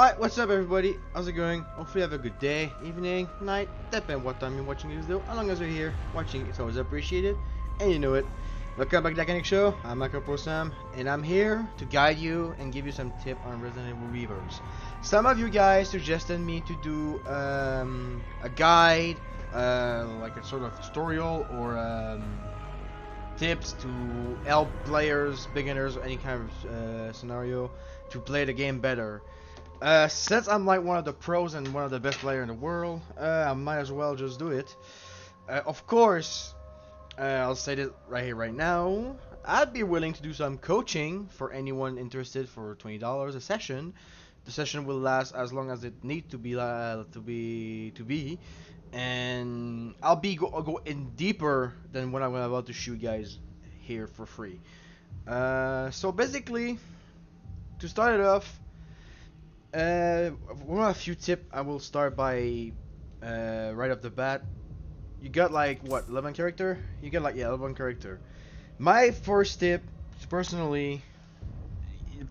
Alright, what's up everybody? How's it going? Hopefully you have a good day, evening, night, depending what time you're watching this video. As long as you're here watching, it's always appreciated. And you know it. Welcome back to the Mechanic Show. I'm Michael Pro Sam, and I'm here to guide you and give you some tip on Resident Evil Reavers. Some of you guys suggested me to do a guide, like a sort of tutorial or tips to help players, beginners, or any kind of scenario to play the game better. Since I'm like one of the pros and one of the best players in the world, I might as well just do it. Of course, I'll say it right here, right now. I'd be willing to do some coaching for anyone interested for $20 a session. The session will last as long as it needs to be, and I'll go in deeper than what I'm about to show you guys here for free. So basically, to start it off. One of a few tips. I will start by right off the bat. You got like what, 11 character? You got like 11 character. My first tip, personally,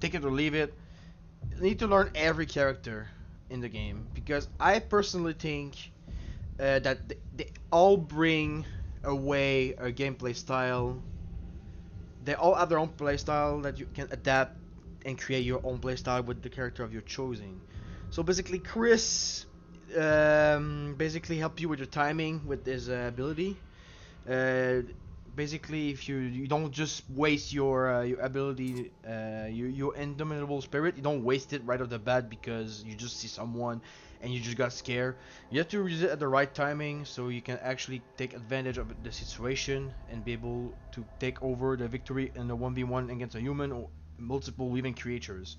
take it or leave it. You need to learn every character in the game because I personally think that they all bring away a gameplay style. They all have their own play style that you can adapt and create your own playstyle with the character of your choosing. So basically, Chris basically help you with your timing with his ability. Basically, if you don't just waste your ability, your indomitable spirit, you don't waste it right off the bat because you just see someone and you just got scared. You have to use it at the right timing so you can actually take advantage of the situation and be able to take over the victory in the 1v1 against a human or multiple living creatures.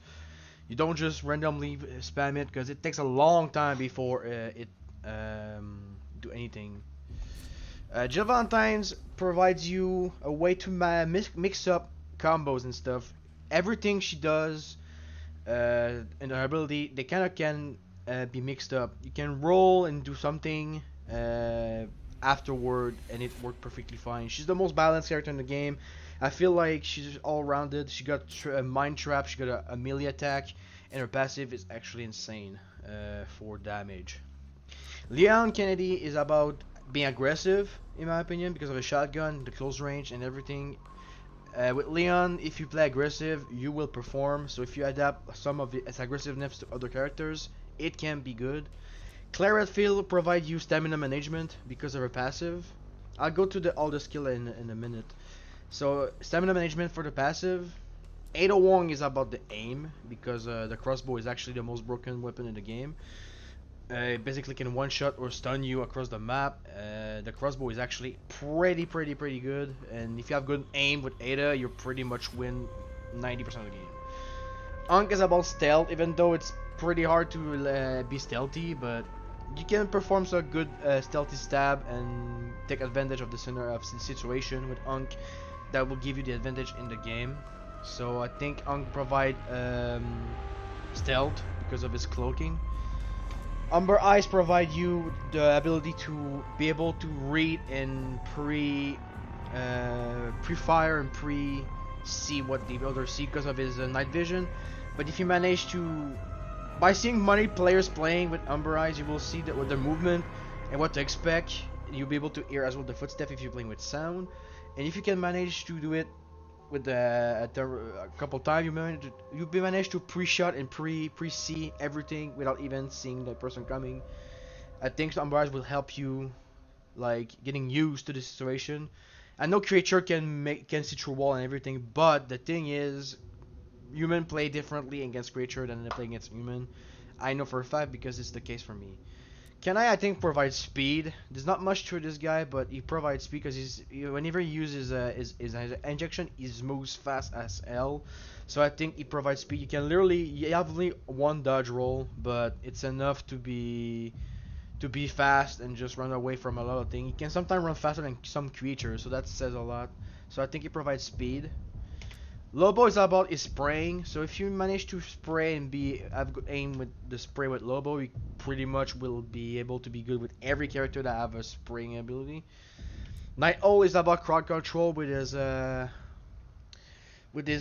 You don't just randomly spam it because it takes a long time before it do anything. Jill Valentine's provides you a way to mix up combos and stuff. Everything she does and her ability, they kind of can be mixed up. You can roll and do something afterward and it worked perfectly fine. She's the most balanced character in the game. I feel like she's all-rounded. She got a mind trap, she got a melee attack, and her passive is actually insane for damage. Leon Kennedy is about being aggressive, in my opinion, because of a shotgun, the close range, and everything. With Leon, if you play aggressive, you will perform. So if you adapt some of its aggressiveness to other characters, it can be good. Claire Redfield provides you stamina management because of her passive. I'll go to all the skill in a minute. So stamina management for the passive. Ada Wong is about the aim because the crossbow is actually the most broken weapon in the game. It basically can one shot or stun you across the map. The crossbow is actually pretty good, and if you have good aim with Ada, you pretty much win 90% of the game. Ankh is about stealth, even though it's pretty hard to be stealthy, but you can perform some good stealthy stab and take advantage of the situation with Ankh. That will give you the advantage in the game. So I think Ankh provide stealth because of his cloaking. Umber Eyes provide you the ability to be able to read and pre-fire and pre-see what the other see because of his night vision. But if you manage to, by seeing many players playing with Umber Eyes, you will see that with their movement and what to expect. You'll be able to hear as well the footsteps if you're playing with sound. And if you can manage to do it with a couple times, you'll be managed to pre-shot and pre-see everything without even seeing the person coming. I think Umber Eyes will help you, like, getting used to the situation. I know creature can see through wall and everything, but the thing is, human play differently against creature than they play against human. I know for a fact because it's the case for me. I think provides speed. There's not much to this guy, but he provides speed because whenever he uses his injection, he moves fast as hell. So I think he provides speed. You have only one dodge roll, but it's enough to be fast and just run away from a lot of things. He can sometimes run faster than some creatures, so that says a lot. So I think he provides speed. Lobo is about his spraying, so if you manage to spray and have good aim with the spray with Lobo, you pretty much will be able to be good with every character that have a spraying ability. Night Owl is about crowd control with his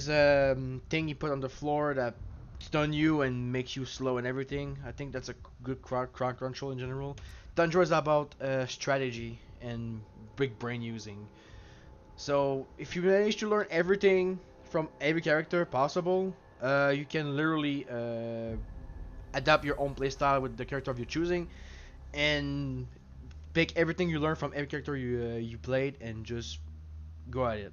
thing he put on the floor that stun you and make you slow and everything. I think that's a good crowd control in general. Tundra is about strategy and big brain using. So if you manage to learn everything from every character possible, you can literally adapt your own playstyle with the character of your choosing, and pick everything you learn from every character you played and just go at it.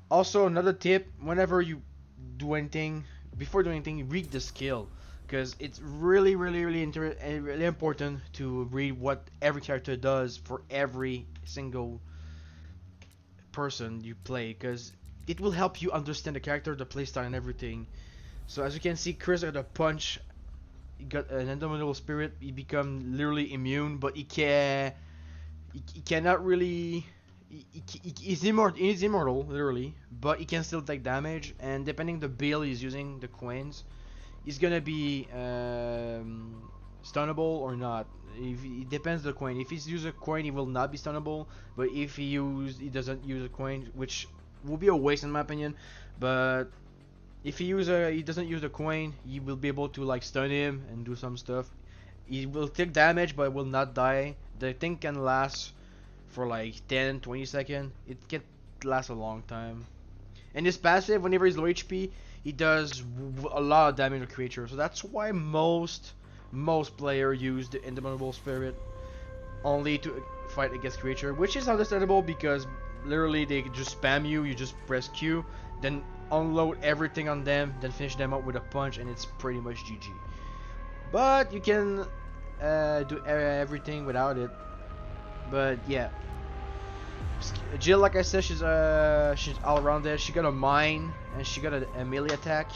Also, another tip: whenever you do anything, before doing anything, read the skill, because it's really important to read what every character does for every single person you play, because it will help you understand the character, the playstyle, and everything. So as you can see, Chris got a punch. He got an indomitable spirit. He become literally immune, but he cannot really. He's immortal, literally, but he can still take damage. And depending the build he's using, the coins, he's gonna be stunnable or not. If it depends the coin. If he's use a coin, he will not be stunnable. But if he doesn't use a coin, which will be a waste in my opinion. But if he doesn't use a coin, you will be able to like stun him and do some stuff. He will take damage, but will not die. The thing can last for like 10, 20 seconds. It can last a long time. And his passive, whenever he's low HP, he does a lot of damage to creatures. So that's why most player use the Indomitable Spirit only to fight against creature, which is understandable because literally they just spam you. You just press Q, then unload everything on them, then finish them up with a punch, and it's pretty much GG. But you can do everything without it. But yeah, Jill, like I said, she's all around there. She got a mine and she got a melee attack.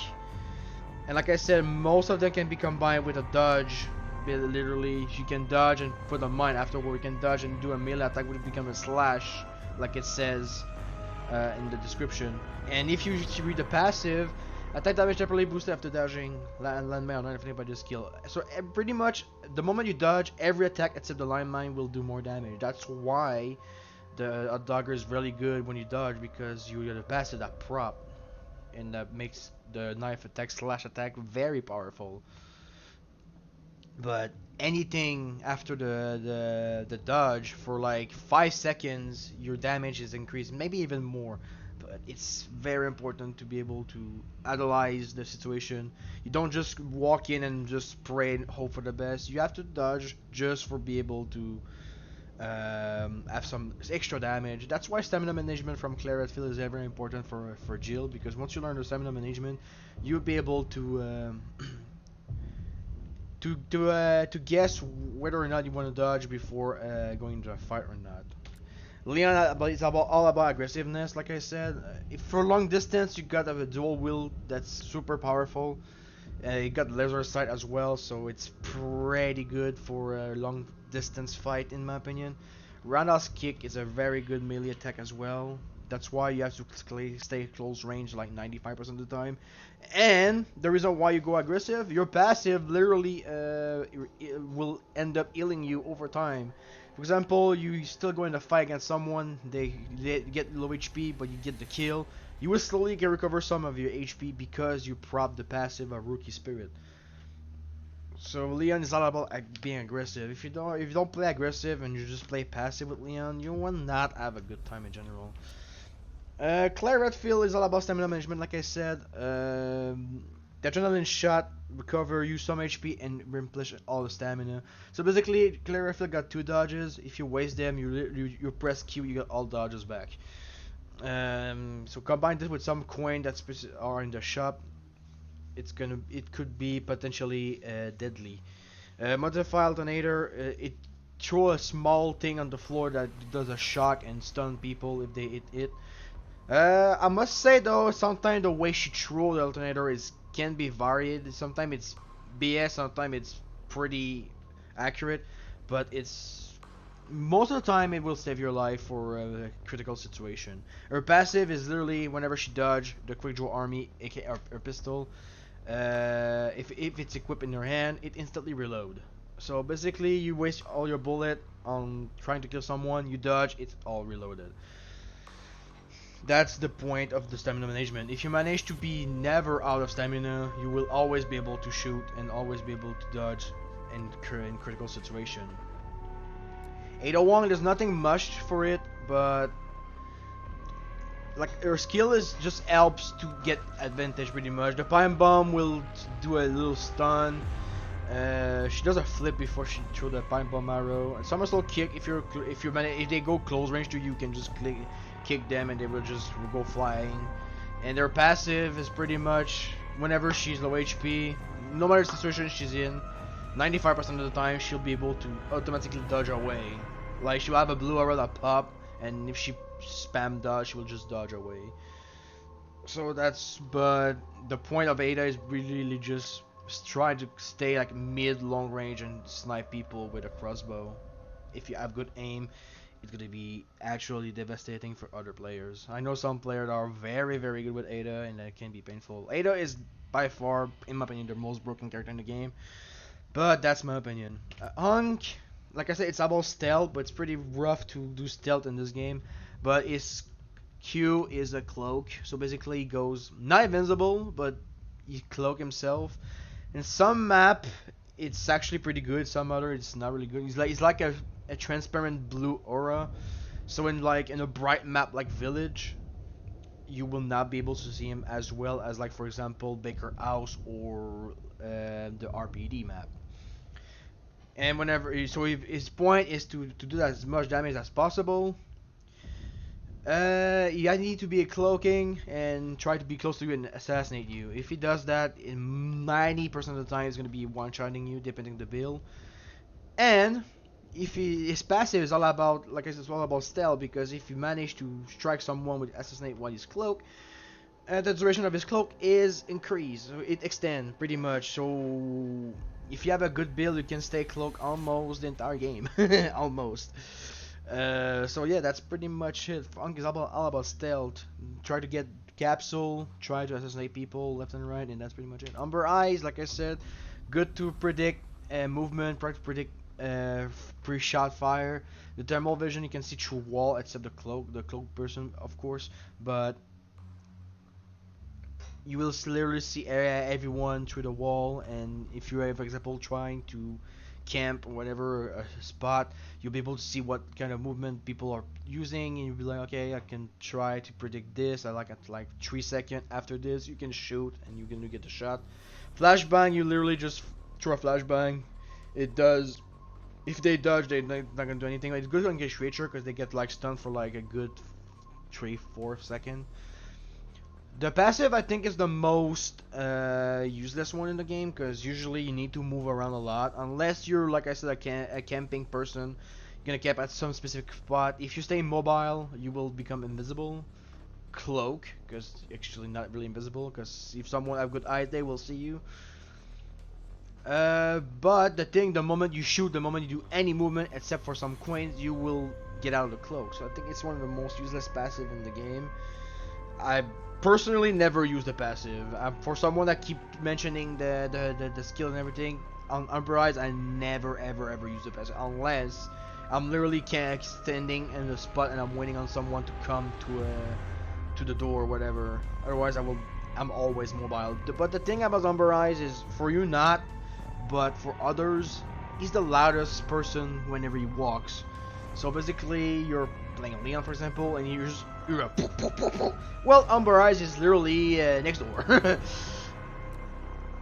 And like I said, most of them can be combined with a dodge. Literally, she can dodge and put a mine afterward. You can dodge and do a melee attack, which become a slash, like it says in the description. And if you read the passive, attack damage temporarily boosted after dodging landmine or anything by this skill. So pretty much, the moment you dodge, every attack except the landmine will do more damage. That's why the dagger is really good when you dodge, because you get a passive that prop, and that makes the knife attack slash attack very powerful. But anything after the dodge for like 5 seconds, your damage is increased, maybe even more. But it's very important to be able to analyze the situation. You don't just walk in and just pray and hope for the best. You have to dodge just for be able to have some extra damage. That's why stamina management from Claire Redfield is very important for Jill, because once you learn the stamina management, you'll be able to to guess whether or not you want to dodge before going into a fight or not. Leon is all about aggressiveness, like I said. If for long distance, you got a dual wield that's super powerful. You got laser sight as well, so it's pretty good for a long distance fight, in my opinion. Roundhouse kick is a very good melee attack as well. That's why you have to stay close range like 95% of the time. And the reason why you go aggressive, your passive literally will end up healing you over time. For example, you still go in a fight against someone, they get low HP, but you get the kill. You will slowly get recover some of your HP because you prop the passive of Rookie Spirit. So Leon is all about being aggressive. If you don't play aggressive and you just play passive with Leon, you will not have a good time in general. Claire Redfield is all about stamina management, like I said. The adrenaline shot recover you some HP and replenish all the stamina. So basically, Claire Redfield got 2 dodges. If you waste them, you press Q, you get all dodges back. So combine this with some coin that are in the shop. It could be potentially deadly. Modify alternator. It throw a small thing on the floor that does a shock and stun people if they hit it. I must say though, sometimes the way she throw the alternator can be varied. Sometimes it's BS, sometimes it's pretty accurate, but it's most of the time it will save your life for a critical situation. Her passive is literally whenever she dodge the quick draw army, aka her pistol. If it's equipped in her hand, it instantly reload. So basically, you waste all your bullet on trying to kill someone. You dodge, it's all reloaded. That's the point of the stamina management. If you manage to be never out of stamina, you will always be able to shoot and always be able to dodge in critical situation. 801, there's nothing much for it, but like her skill is just helps to get advantage pretty much. The pine bomb will do a little stun. She does a flip before she throw the pine bomb arrow. And somersault kick, if they go close range to you, you can just kick them and they will just go flying. And their passive is pretty much whenever she's low HP, no matter the situation she's in, 95% of the time she'll be able to automatically dodge away. Like she'll have a blue arrow that pop, and if she spam dodge, she will just dodge away. So but the point of Ada is really just try to stay like mid long range and snipe people with a crossbow. If you have good aim, it's gonna be actually devastating for other players. I know some players are very good with Ada and that can be painful. Ada is by far, in my opinion, the most broken character in the game, but that's my opinion. Hunk, like I said, it's about stealth, but it's pretty rough to do stealth in this game. But his Q is a cloak, so basically he goes not invincible, but he cloak himself. In some map, it's actually pretty good. Some other, it's not really good. He's like a transparent blue aura. So in a bright map like Village, you will not be able to see him as well as like for example Baker House or the RPD map. And his point is to do as much damage as possible. You need to be a cloaking and try to be close to you and assassinate you. If he does that, in 90% of the time, he's gonna be one-shotting you, depending on the build. And his passive is all about, like I said, it's all about stealth. Because if you manage to strike someone with assassinate while he's cloak, the duration of his cloak is increased. So it extends pretty much. So if you have a good build, you can stay cloak almost the entire game, almost. So yeah, that's pretty much it. Funk is all about stealth. Try to get capsule, try to assassinate people left and right, and that's pretty much it. Umber Eyes, like I said, good to predict movement, try to predict pre-shot fire. The thermal vision, you can see through wall, except the cloak person, of course, but you will literally see everyone through the wall. And if you're, for example, trying to camp or whatever spot, you'll be able to see what kind of movement people are using, and you'll be like, okay, I can try to predict this. I like at like 3 seconds after this, you can shoot and you can get the shot. Flashbang, you literally just throw a flashbang. It does. If they dodge, they're not gonna do anything. It's good on Engage Creature because they get like stunned for like a good 3-4 seconds. The passive, I think, is the most useless one in the game, because usually you need to move around a lot. Unless you're, like I said, a camping person, you're gonna camp at some specific spot. If you stay mobile, you will become invisible. Cloak, because actually not really invisible, because if someone have good eyes, they will see you. But the moment you shoot, the moment you do any movement, except for some coins, you will get out of the cloak. So I think it's one of the most useless passive in the game. I personally never use the passive. For someone that keep mentioning the skill and everything on Umber Eyes, I never ever use the passive unless I'm literally standing in the spot and I'm waiting on someone to come to the door or whatever. Otherwise, I'm always mobile. But the thing about Umber Eyes is, for you not, but for others, he's the loudest person whenever he walks. So basically, you're playing Leon, for example, and you're a well, Umber Eyes is literally next door.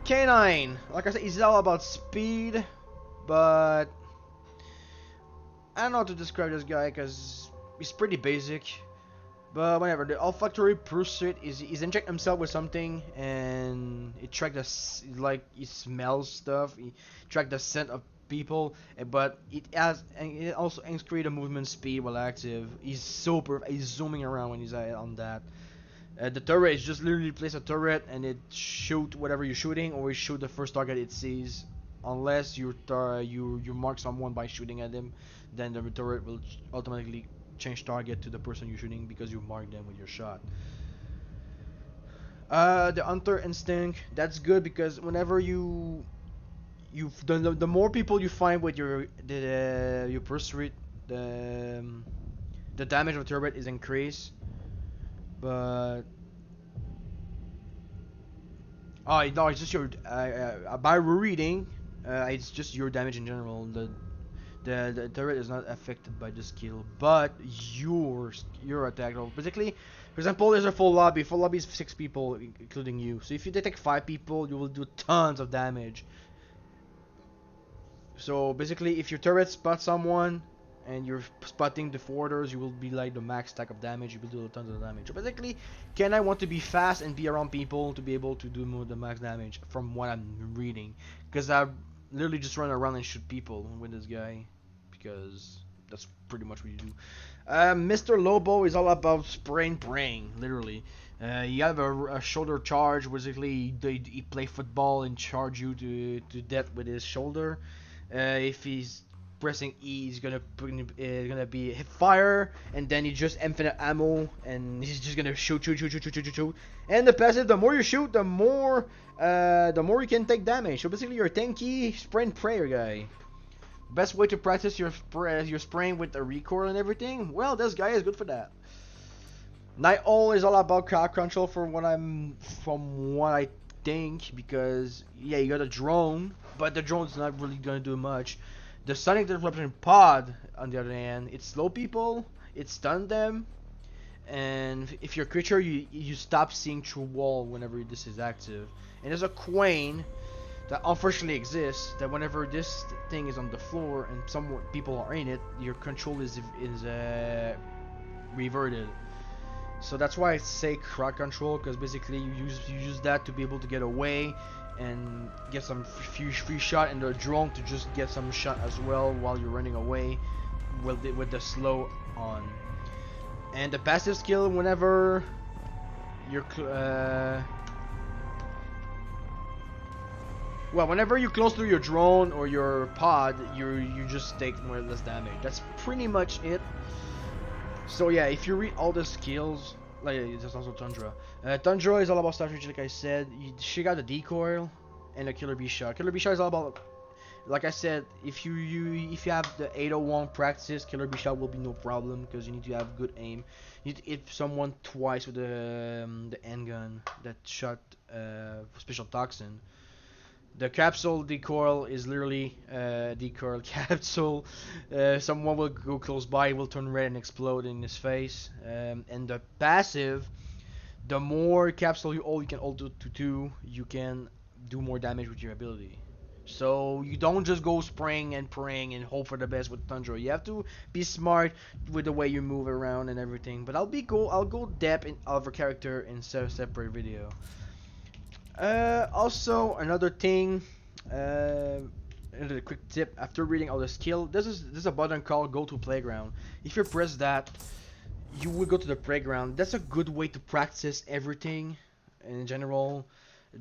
K9, like I said, he's all about speed, but I don't know how to describe this guy because he's pretty basic. But whatever, the olfactory pursuit is he's inject himself with something and it track like he smells stuff. He track the scent of people, but it also increase the movement speed while active. He's he's zooming around when he's on that. The turret is just literally place a turret and it shoot whatever you're shooting, or it shoot the first target it sees. Unless you mark someone by shooting at him, then the turret will automatically change target to the person you're shooting because you marked them with your shot. The Hunter Instinct, that's good because whenever the more people you find with your pursuit, the damage of the turret is increased. But oh no, it's just your by rereading. It's just your damage in general. The turret is not affected by the skill, but your attack roll. Basically, for example, there's a full lobby. Full lobby is 6 people, including you. So if you detect 5 people, you will do tons of damage. So basically, if your turret spots someone and you're spotting the forwarders, you will be like the max stack of damage. You will do tons of damage. So basically, can I want to be fast and be around people to be able to do more the max damage from what I'm reading? Because I literally just run around and shoot people with this guy, because that's pretty much what you do. Mr. Lobo is all about spraying praying, literally. You have a shoulder charge. Basically, he play football and charge you to death with his shoulder. If he's pressing E, he's gonna be hip fire, and then he just infinite ammo, and he's just gonna shoot. And the passive, the more you shoot, the more you can take damage. So basically, you're a tanky sprint prayer guy. Best way to practice your spraying with the recoil and everything? Well, this guy is good for that. Night Owl is all about crowd control from what I think, because yeah, you got a drone, but the drone's not really gonna do much. The sonic disruption pod, on the other hand, it slow people, it stun them, and if you're a creature, you stop seeing through wall whenever this is active. And there's a queen that unfortunately exists, that whenever this thing is on the floor and some people are in it, your control is reverted. So that's why I say crowd control, because basically you use that to be able to get away and get some free shot, and the drone to just get some shot as well while you're running away with the slow on. And the passive skill, whenever you're whenever you close to your drone or your pod, you just take more or less damage. That's pretty much it. So yeah, if you read all the skills, like there's also Tundra. Tundra is all about strategy, like I said. She got the decoy and a killer bee shot. Killer bee shot is all about, like I said, if you have the 801 practice, killer bee shot will be no problem, because you need to have good aim. You need to hit someone twice with the handgun that shot special toxin. The capsule decoil is literally decoil capsule. Someone will go close by, will turn red and explode in his face. And the passive, the more capsule you can ult to 2, you can do more damage with your ability. So you don't just go spraying and praying and hope for the best with Tundra. You have to be smart with the way you move around and everything. But I'll go depth in other character in separate video. Also, another thing, another quick tip: after reading all the skill, there's a button called Go to Playground. If you press that, you will go to the playground. That's a good way to practice everything in general: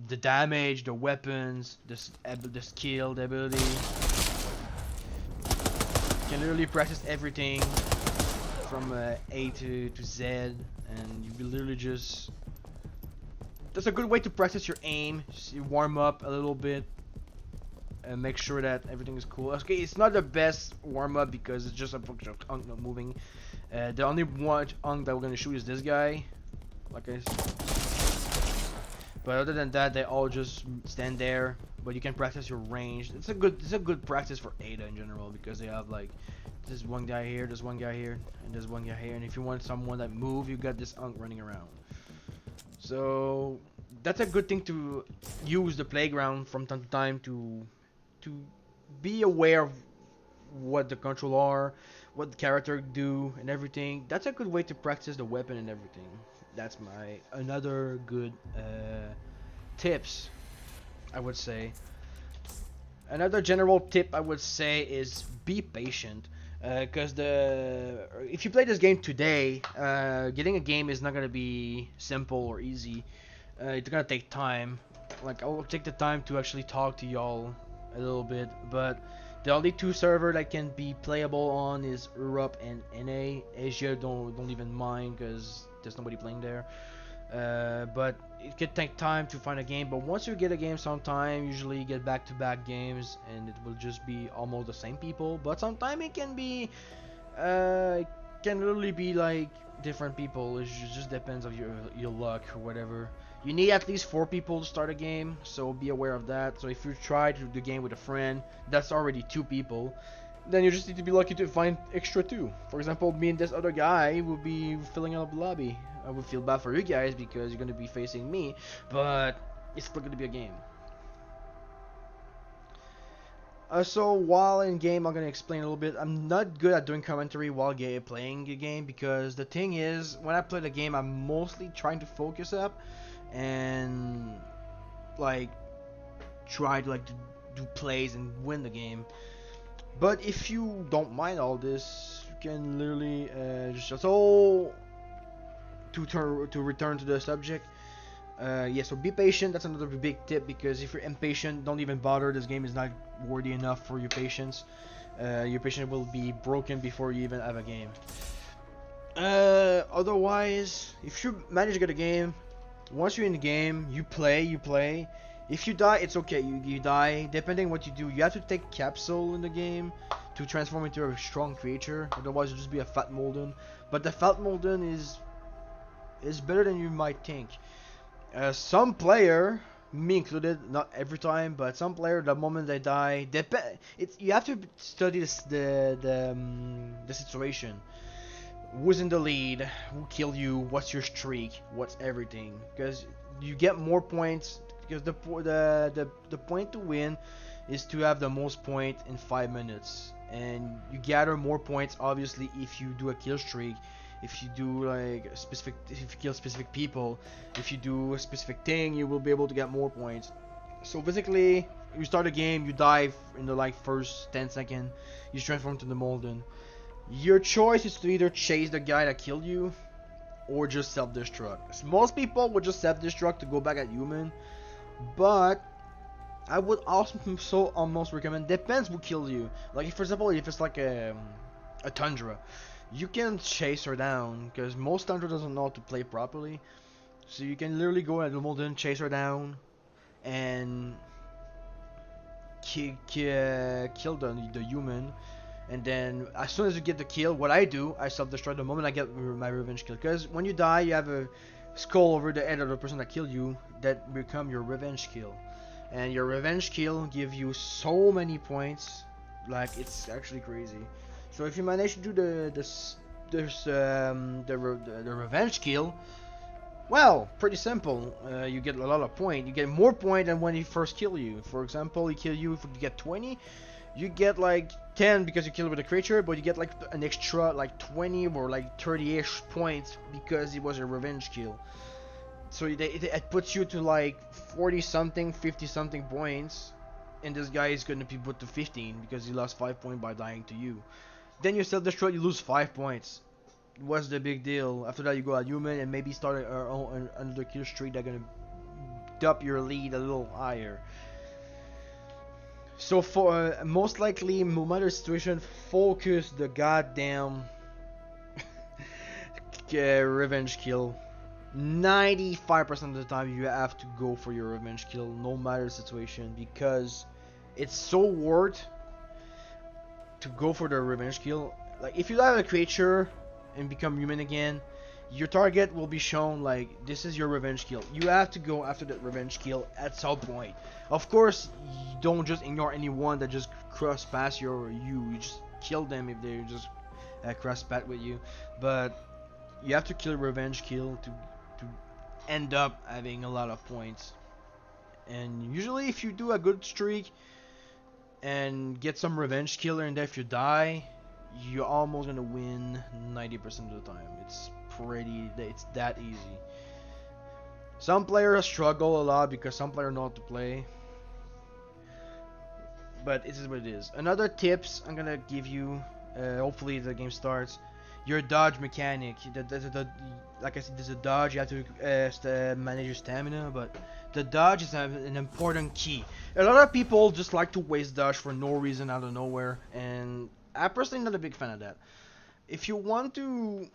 the damage, the weapons, the skill, the ability. You can literally practice everything from A to Z, and you will literally just. That's a good way to practice your aim. You warm up a little bit and make sure that everything is cool. Okay, it's not the best warm up because it's just a bunch of unk not moving. The only one unk that we're gonna shoot is this guy, like I said. But other than that, they all just stand there. But you can practice your range. It's a good practice for Ada in general, because they have like this one guy here, there's one guy here, and there's one guy here. And if you want someone that move, you got this unk running around. So that's a good thing to use the playground from time to time to be aware of what the control are, what the character do, and everything. That's a good way to practice the weapon and everything. That's my another good tips, I would say. Another general tip I would say is be patient. Because if you play this game today, getting a game is not gonna be simple or easy. It's gonna take time. Like, I'll take the time to actually talk to y'all a little bit, but the only 2 servers that can be playable on is Europe and NA. Asia don't even mind, because there's nobody playing there. But it could take time to find a game, but once you get a game sometime, usually you get back-to-back games, and it will just be almost the same people. But sometimes it can be can literally be like different people. Just depends of your luck or whatever. You need at least 4 people to start a game, so be aware of that. So if you try to do the game with a friend, that's already 2 people. Then you just need to be lucky to find extra 2. For example, me and this other guy will be filling up the lobby. I would feel bad for you guys because you're gonna be facing me, but it's still gonna be a game. So while in game, I'm gonna explain a little bit. I'm not good at doing commentary while playing a game because the thing is, when I play the game, I'm mostly trying to focus up and like try to do plays and win the game. But if you don't mind all this, you can literally just so to return to the subject. Yeah, so be patient. That's another big tip because if you're impatient, don't even bother. This game is not worthy enough for your patience. Your patience will be broken before you even have a game. Otherwise, if you manage to get a game, once you're in the game, you play. If you die, it's okay. You die. Depending on what you do, you have to take capsule in the game to transform into a strong creature. Otherwise, you'll just be a fat molden. But the fat molden is better than you might think. Some player, me included, not every time, but some player, the moment they die, it's you have to study the situation. Who's in the lead? Who killed you? What's your streak? What's everything? Because you get more points. Because the point to win is to have the most point in 5 minutes, and you gather more points obviously if you do a kill streak, if you do like specific, if you kill specific people, if you do a specific thing, you will be able to get more points. So basically, you start a game, you dive in the like first 10 seconds, you transform to the Molden. Your choice is to either chase the guy that killed you or just self-destruct. Most people would just self-destruct to go back at human, but I would also almost recommend, depends who kills you. Like if, for example, if it's like a Tundra, you can chase her down because most Tundra doesn't know how to play properly. So you can literally go at the Molden, chase her down, and kill the human. And then as soon as you get the kill, what I do, I self-destroy the moment I get my revenge kill. Because when you die, you have a skull over the head of the person that killed you that become your revenge kill. And your revenge kill give you so many points, like it's actually crazy. So if you manage to do the revenge kill, well, pretty simple. You get a lot of point. You get more point than when he first kill you. For example, he kill you if you get 20, you get like 10 because you killed with a creature, but you get like an extra like 20 or like 30-ish points because it was a revenge kill. So it puts you to like 40 something, 50 something points, and this guy is gonna be put to 15 because he lost 5 points by dying to you. Then you self-destruct, you lose 5 points. What's the big deal? After that, you go at human and maybe start another kill streak that's gonna up your lead a little higher. So for most likely, no matter situation, focus the goddamn revenge kill. 95% of the time, you have to go for your revenge kill, no matter the situation, because it's so worth to go for the revenge kill. Like if you die with a creature and become human again, your target will be shown like this is your revenge kill. You have to go after that revenge kill at some point. Of course, you don't just ignore anyone that just cross past you. You just kill them if they just cross path with you. But you have to kill a revenge kill to end up having a lot of points. And usually, if you do a good streak and get some revenge killer, and if you die, you're almost gonna win 90% of the time. It's that easy. Some players struggle a lot because some players know how to play, but it is what it is. Another tips I'm gonna give you, hopefully the game starts, your dodge mechanic. Like I said, there's a dodge, you have to manage your stamina, but the dodge is an important key. A lot of people just like to waste dodge for no reason out of nowhere, and I'm personally not a big fan of that. If you want to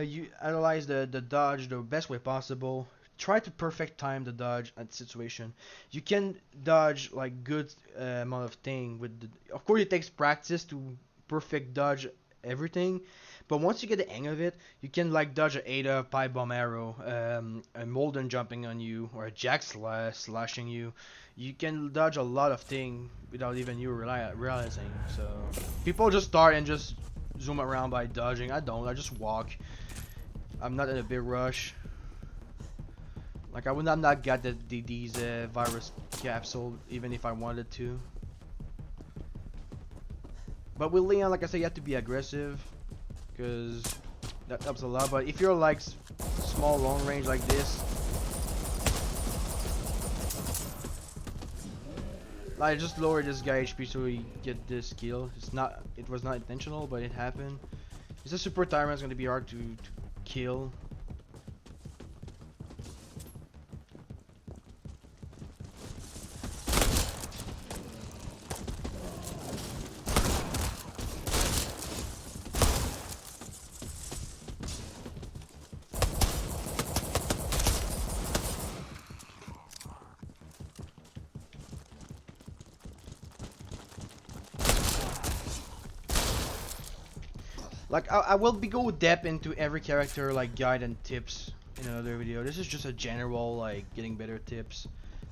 you analyze the dodge the best way possible, try to perfect time the dodge at situation. You can dodge like good amount of thing with of course it takes practice to perfect dodge everything. But once you get the hang of it, you can like dodge a Ada, pipe bomb arrow, a Molden jumping on you, or a Jack slashing you. You can dodge a lot of things without even you realizing. So people just start and just zoom around by dodging. I don't. I just walk. I'm not in a big rush. Like I would not get these virus capsule even if I wanted to. But with Leon, like I said, you have to be aggressive, because that helps a lot. But if you're like small long range like this, like just lower this guy HP so he get this kill. It was not intentional, but it happened. It's a super tyrant. It's gonna be hard to kill. Like I will be go depth into every character, like guide and tips in another video. This is just a general like getting better tips.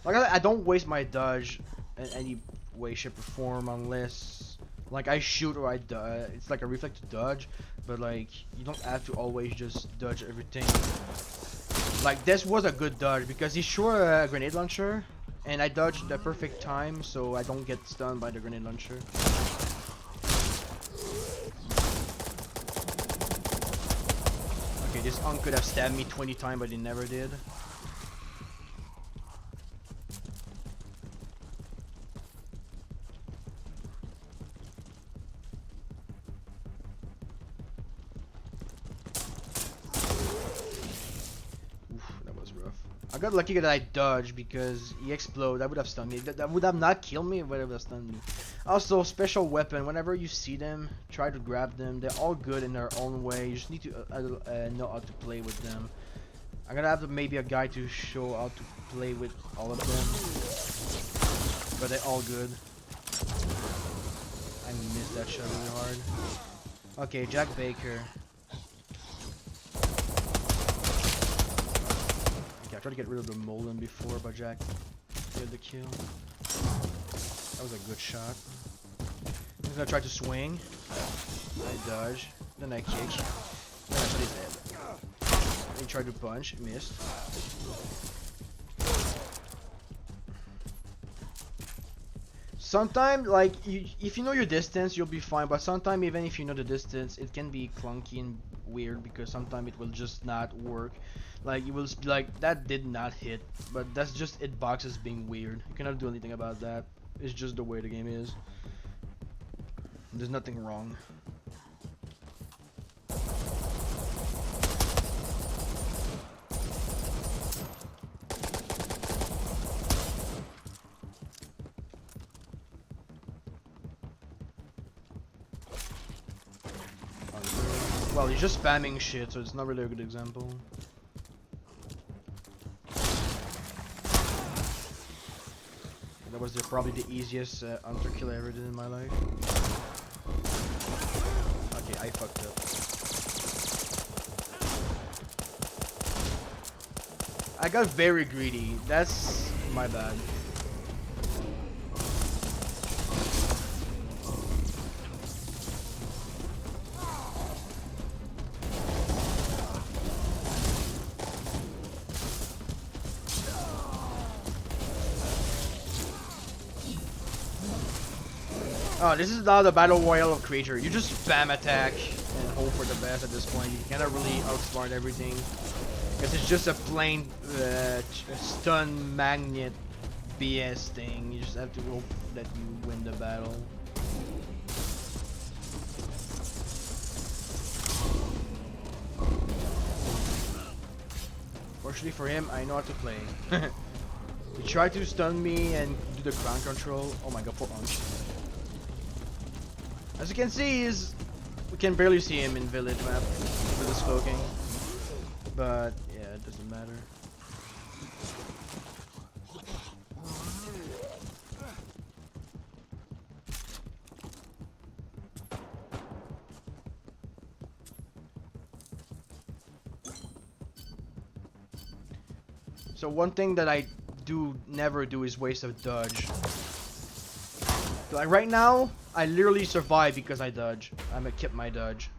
Like I don't waste my dodge in any way, shape, or form unless like I shoot or I dodge. It's like a reflex to dodge, but like you don't have to always just dodge everything. Like this was a good dodge because he shot a grenade launcher, and I dodged the perfect time so I don't get stunned by the grenade launcher. This Unk could have stabbed me 20 times, but he never did. Oof, that was rough. I got lucky that I dodged because he exploded. That would have stunned me. That would have not killed me, but it would have stunned me. Also, special weapon. Whenever you see them, try to grab them. They're all good in their own way. You just need to know how to play with them. I'm gonna have maybe a guy to show how to play with all of them. But they're all good. I missed that shot really hard. Okay, Jack Baker. Okay, I tried to get rid of the Molden before, but Jack did the kill. That was a good shot. I'm gonna try to swing. I dodge. Then I kick. Then I shot his head. Then he tried to punch. Missed. Sometimes, like, if you know your distance, you'll be fine. But sometimes, even if you know the distance, it can be clunky and weird because sometimes it will just not work. Like, you will be like, that did not hit. But that's just hitboxes being weird. You cannot do anything about that. It's just the way the game is. There's nothing wrong. Well, he's just spamming shit, so it's not really a good example. That was probably the easiest hunter kill I ever did in my life. Okay, I fucked up. I got very greedy. That's my bad. Oh, this is not the battle royale of creature. You just spam attack and hope for the best at this point. You cannot really outsmart everything. Because it's just a plain stun magnet BS thing. You just have to hope that you win the battle. Fortunately for him, I know how to play. He tried to stun me and do the ground control. Oh my god, poor Unch. As you can see, we can barely see him in village map with the smoking. But yeah, it doesn't matter. So one thing that I do never do is waste a dodge. Like right now, I literally survive because I dodge. I'm gonna keep my dodge.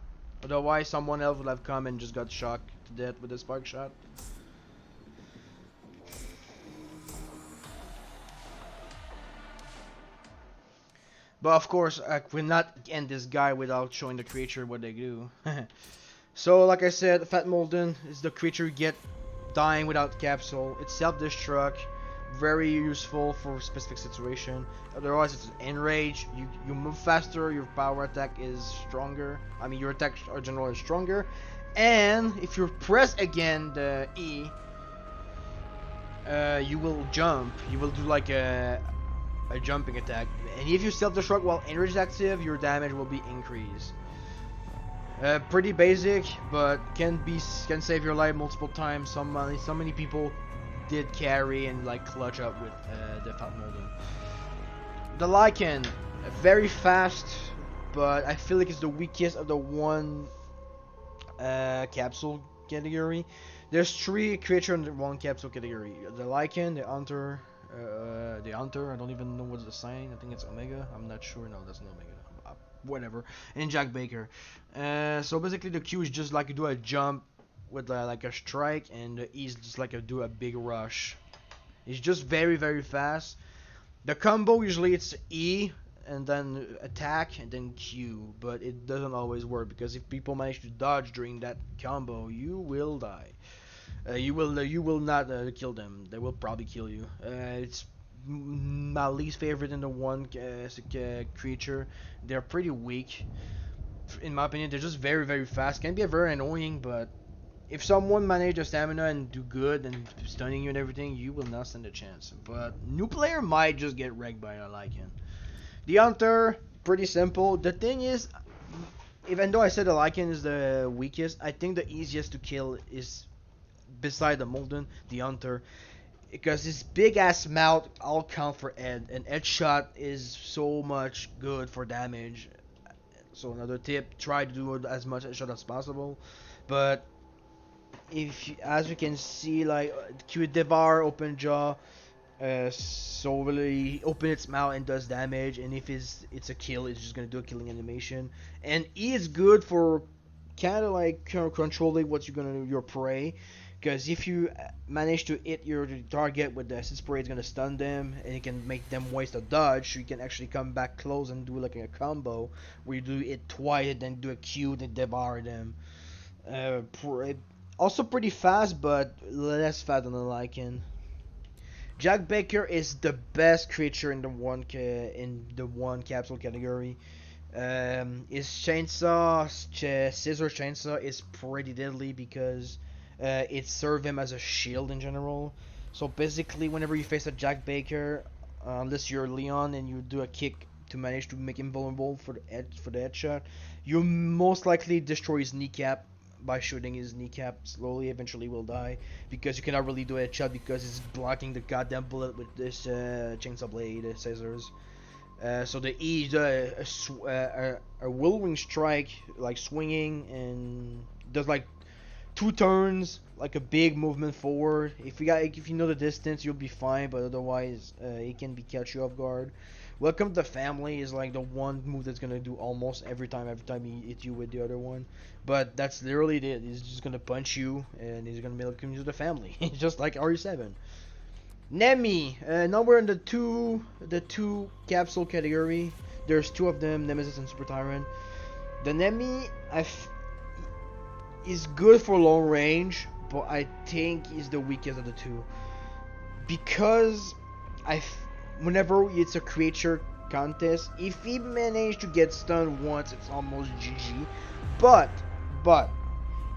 Otherwise, someone else would have come and just got shocked to death with a spark shot. But of course, I will not end this guy without showing the creature what they do. So, like I said, Fat Molden is the creature you get dying without capsule. It's self-destruct, very useful for specific situation. Otherwise, it's an enrage. You move faster. Your power attack is stronger. I mean, your attack are generally stronger. And if you press again the E, you will jump. You will do like a jumping attack. And if you self-destruct while enrage is active, your damage will be increased. Pretty basic, but can save your life multiple times. So many people did carry and like clutch up with the Fat Molden. The Lycan, very fast, but I feel like it's the weakest of the one capsule category. There's 3 creatures in the one capsule category. The Lycan, the Hunter, I don't even know what's the sign. I think it's Omega. I'm not sure. No, that's not Omega. Whatever. And Jack Baker. So basically, the Q is just like you do a jump with like a strike, and the E is just like do a big rush. It's just very very fast. The combo usually it's E and then attack and then Q, but it doesn't always work because if people manage to dodge during that combo, you will die. You will not kill them. They will probably kill you. It's my least favorite in the one creature. They're pretty weak, in my opinion. They're just very very fast. Can be very annoying, but if someone manages their stamina and do good and stunning you and everything, you will not stand a chance. But new player might just get wrecked by a Lycan. The Hunter, pretty simple. The thing is, even though I said the Lycan is the weakest, I think the easiest to kill is beside the Molden, the Hunter. Because his big ass mouth all count for Ed, and Ed shot is so much good for damage. So another tip: try to do as much Ed shot as possible. But if you, as you can see, like Q devour, open jaw, so really open its mouth and does damage. And if it's a kill, it's just gonna do a killing animation. And E is good for kind of like controlling what you're gonna do, your prey. Because if you manage to hit your target with the acid spray, it's gonna stun them, and it can make them waste a dodge. So you can actually come back close and do like a combo where you do it twice, and then do a Q, then devour them. Uh, Also pretty fast, but less fast than the Lycan. Jack Baker is the best creature in the one capsule category. His chainsaw, scissor chainsaw is pretty deadly because it serves him as a shield in general. So basically, whenever you face a Jack Baker, unless you're Leon and you do a kick to manage to make him vulnerable for the headshot, you most likely destroy his kneecap by shooting his kneecap slowly. Eventually, will die because you cannot really do a headshot because it's blocking the goddamn bullet with this chainsaw blade, scissors. So the E is a whirlwind strike, like swinging, and does like 2 turns, like a big movement forward. If you know the distance, you'll be fine, but otherwise, it can be catch you off guard. Welcome to the family is like the one move that's gonna do almost every time he hits you with the other one. But that's literally it. He's just gonna punch you, and he's gonna welcome you to the family. It's just like RE7. Nemi, now we're in the two capsule category. There's 2 of them, Nemesis and Super Tyrant. The Nemi, is good for long range, but I think he's the weakest of the 2 because whenever it's a creature contest, if he managed to get stunned once, it's almost GG. But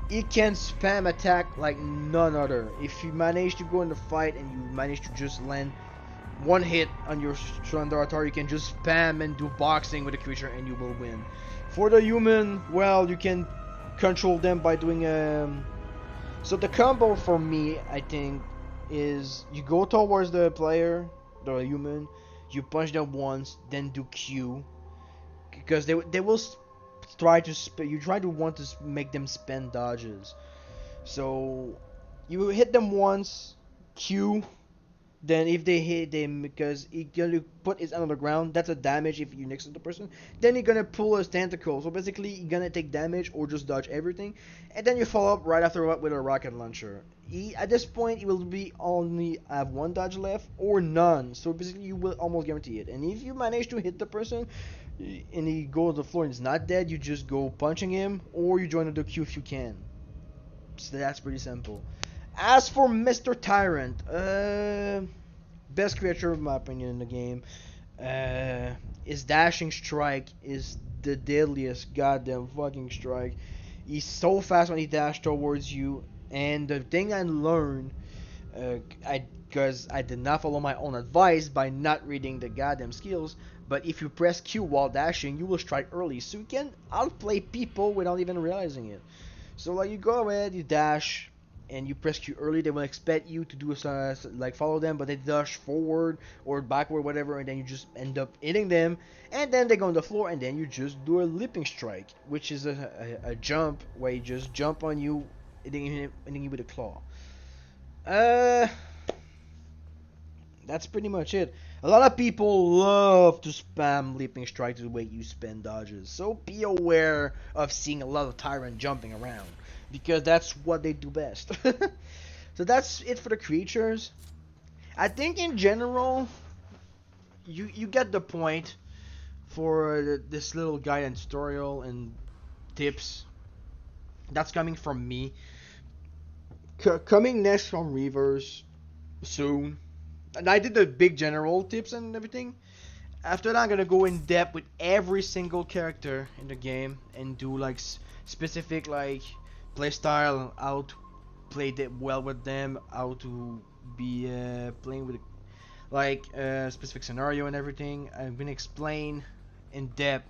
he can spam attack like none other. If you manage to go in the fight and you manage to just land one hit on your Shandaratar, you can just spam and do boxing with the creature and you will win. For the human, well, you can control them by doing so the combo for me, I think, is you go towards the player, the human, you punch them once, then do Q, because they will try to you try to want to make them spend dodges. So you hit them once, Q, then if they hit them because he gonna put his hand on the ground, that's a damage if you're next to the person. Then he gonna pull his tentacle. So basically, he gonna take damage or just dodge everything, and then you follow up right after with a rocket launcher. At this point, he will be only have one dodge left or none. So basically, you will almost guarantee it. And if you manage to hit the person, and he goes to the floor and is not dead, you just go punching him, or you join the queue if you can. So that's pretty simple. As for Mr. Tyrant, best creature in my opinion in the game. His dashing strike is the deadliest goddamn fucking strike. He's so fast when he dashes towards you. And the thing I learned, because I did not follow my own advice by not reading the goddamn skills, but if you press Q while dashing, you will strike early, so you can outplay people without even realizing it. So like you go ahead, you dash, and you press Q early, they will expect you to do like follow them, but they dash forward or backward, whatever, and then you just end up hitting them, and then they go on the floor, and then you just do a leaping strike, which is a jump where you just jump on you, hitting you with a claw. Uh, that's pretty much it. A lot of people love to spam leaping strikes the way you spam dodges, so be aware of seeing a lot of Tyrant jumping around, because that's what they do best. So that's it for the creatures. I think in general, you get the point for this little guidance tutorial and tips. That's coming from me. Coming next from Reavers soon. And I did the big general tips and everything. After that, I'm gonna go in depth with every single character in the game and do like specific like play style, how to play well with them, how to be playing with like specific scenario and everything. I'm gonna explain in depth,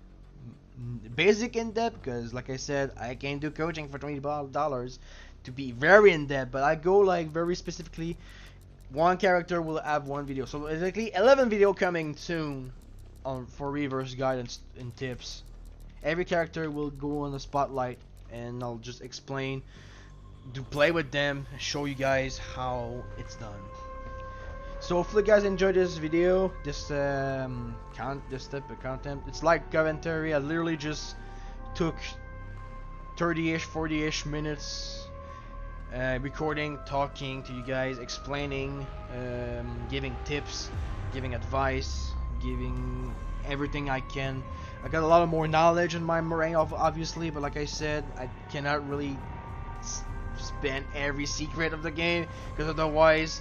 basic in depth, because like I said, I can't do coaching for $20 to be very in depth, but I go like very specifically. One character will have one video, so basically 11 video coming soon on for Reverse guidance and tips. Every character will go on the spotlight, and I'll just explain, to play with them, show you guys how it's done. So hopefully you guys enjoyed this video, this type of content. It's like commentary. I literally just took 30-ish, 40-ish minutes recording, talking to you guys, explaining, giving tips, giving advice, giving everything I can. I got a lot of more knowledge in my brain, obviously, but like I said, I cannot really spend every secret of the game, because otherwise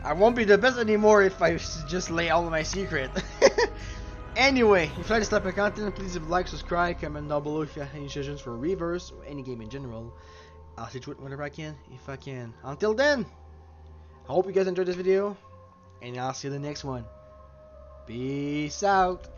I won't be the best anymore if I just lay all of my secret. Anyway, if you like this type of content, please leave a like, subscribe, comment down below if you have any suggestions for Reverse or any game in general. I'll see to it whenever I can, if I can. Until then, I hope you guys enjoyed this video, and I'll see you in the next one. Peace out.